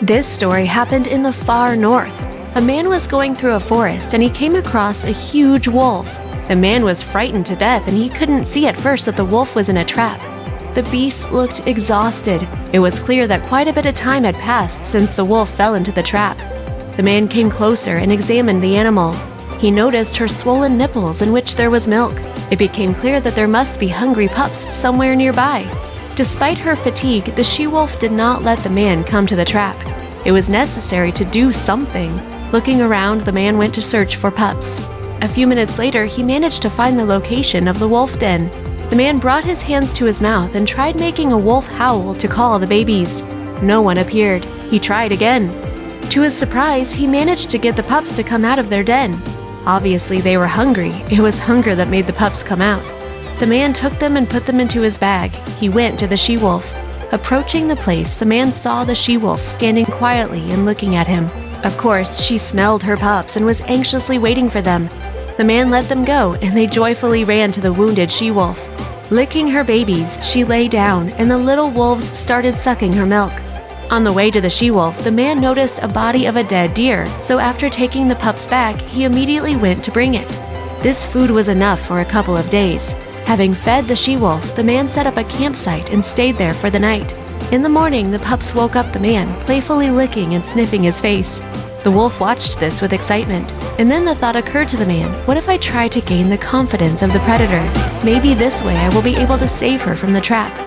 This story happened in the far north. A man was going through a forest and he came across a huge wolf. The man was frightened to death and he couldn't see at first that the wolf was in a trap. The beast looked exhausted. It was clear that quite a bit of time had passed since the wolf fell into the trap. The man came closer and examined the animal. He noticed her swollen nipples in which there was milk. It became clear that there must be hungry pups somewhere nearby. Despite her fatigue, the she-wolf did not let the man come to the trap. It was necessary to do something. Looking around, the man went to search for pups. A few minutes later, he managed to find the location of the wolf den. The man brought his hands to his mouth and tried making a wolf howl to call the babies. No one appeared. He tried again. To his surprise, he managed to get the pups to come out of their den. Obviously, they were hungry. It was hunger that made the pups come out. The man took them and put them into his bag. He went to the she-wolf. Approaching the place, the man saw the she-wolf standing quietly and looking at him. Of course, she smelled her pups and was anxiously waiting for them. The man let them go, and they joyfully ran to the wounded she-wolf. Licking her babies, she lay down, and the little wolves started sucking her milk. On the way to the she-wolf, the man noticed a body of a dead deer, so after taking the pups back, he immediately went to bring it. This food was enough for a couple of days. Having fed the she-wolf, the man set up a campsite and stayed there for the night. In the morning, the pups woke up the man, playfully licking and sniffing his face. The wolf watched this with excitement, and then the thought occurred to the man, what if I try to gain the confidence of the predator? Maybe this way I will be able to save her from the trap.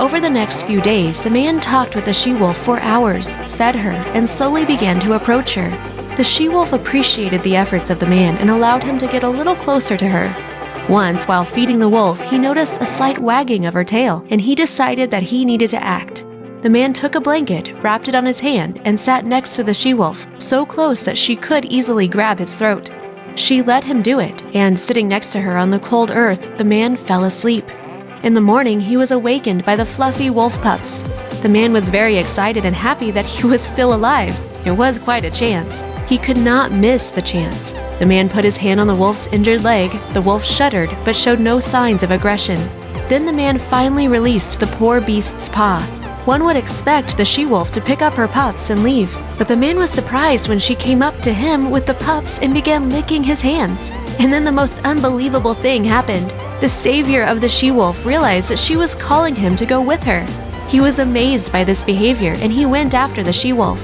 Over the next few days, the man talked with the she-wolf for hours, fed her, and slowly began to approach her. The she-wolf appreciated the efforts of the man and allowed him to get a little closer to her. Once, while feeding the wolf, he noticed a slight wagging of her tail, and he decided that he needed to act. The man took a blanket, wrapped it on his hand, and sat next to the she-wolf, so close that she could easily grab his throat. She let him do it, and sitting next to her on the cold earth, the man fell asleep. In the morning, he was awakened by the fluffy wolf pups. The man was very excited and happy that he was still alive. It was quite a chance. He could not miss the chance. The man put his hand on the wolf's injured leg. The wolf shuddered, but showed no signs of aggression. Then the man finally released the poor beast's paw. One would expect the she-wolf to pick up her pups and leave, but the man was surprised when she came up to him with the pups and began licking his hands. And then the most unbelievable thing happened. The savior of the she-wolf realized that she was calling him to go with her. He was amazed by this behavior, and he went after the she-wolf.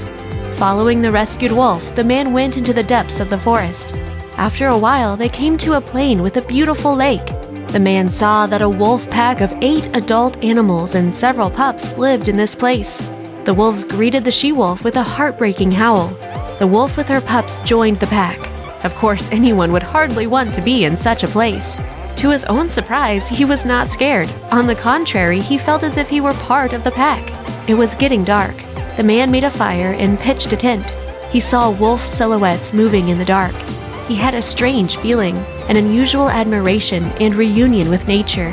Following the rescued wolf, the man went into the depths of the forest. After a while, they came to a plain with a beautiful lake. The man saw that a wolf pack of 8 adult animals and several pups lived in this place. The wolves greeted the she-wolf with a heartbreaking howl. The wolf with her pups joined the pack. Of course, anyone would hardly want to be in such a place. To his own surprise, he was not scared. On the contrary, he felt as if he were part of the pack. It was getting dark. The man made a fire and pitched a tent. He saw wolf silhouettes moving in the dark. He had a strange feeling, an unusual admiration and reunion with nature.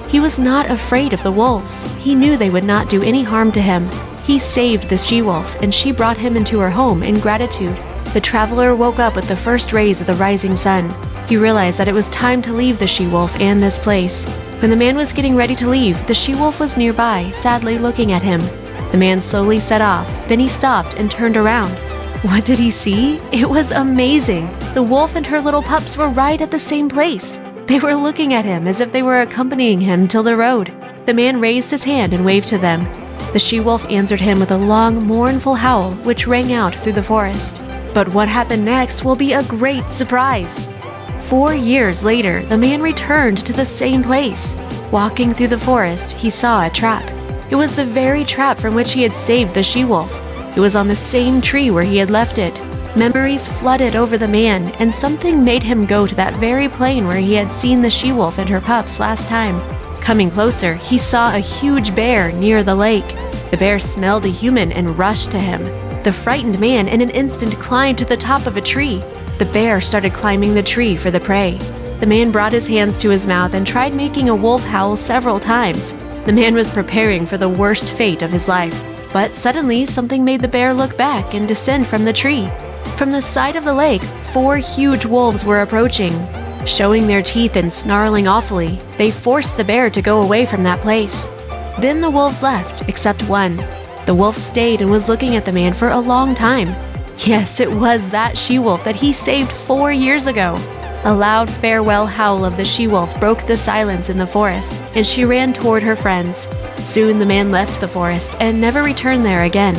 He was not afraid of the wolves. He knew they would not do any harm to him. He saved the she-wolf, and she brought him into her home in gratitude. The traveler woke up with the first rays of the rising sun. He realized that it was time to leave the she-wolf and this place. When the man was getting ready to leave, the she-wolf was nearby, sadly looking at him. The man slowly set off, then he stopped and turned around. What did he see? It was amazing! The wolf and her little pups were right at the same place. They were looking at him as if they were accompanying him till the road. The man raised his hand and waved to them. The she-wolf answered him with a long, mournful howl which rang out through the forest. But what happened next will be a great surprise! 4 years later, the man returned to the same place. Walking through the forest, he saw a trap. It was the very trap from which he had saved the she-wolf. It was on the same tree where he had left it. Memories flooded over the man, and something made him go to that very plain where he had seen the she-wolf and her pups last time. Coming closer, he saw a huge bear near the lake. The bear smelled a human and rushed to him. The frightened man in an instant climbed to the top of a tree. The bear started climbing the tree for the prey. The man brought his hands to his mouth and tried making a wolf howl several times. The man was preparing for the worst fate of his life. But suddenly, something made the bear look back and descend from the tree. From the side of the lake, 4 huge wolves were approaching. Showing their teeth and snarling awfully, they forced the bear to go away from that place. Then the wolves left, except one. The wolf stayed and was looking at the man for a long time. Yes, it was that she-wolf that he saved 4 years ago. A loud farewell howl of the she-wolf broke the silence in the forest, and she ran toward her friends. Soon the man left the forest and never returned there again.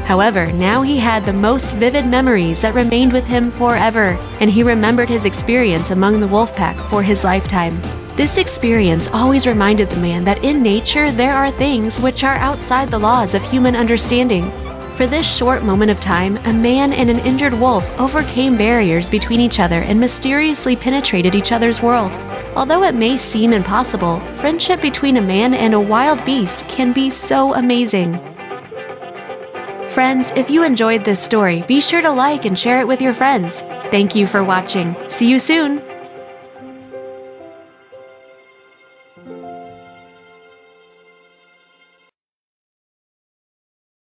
However, now he had the most vivid memories that remained with him forever, and he remembered his experience among the wolf pack for his lifetime. This experience always reminded the man that in nature there are things which are outside the laws of human understanding. For this short moment of time, a man and an injured wolf overcame barriers between each other and mysteriously penetrated each other's world. Although it may seem impossible, friendship between a man and a wild beast can be so amazing. Friends, if you enjoyed this story, be sure to like and share it with your friends. Thank you for watching. See you soon!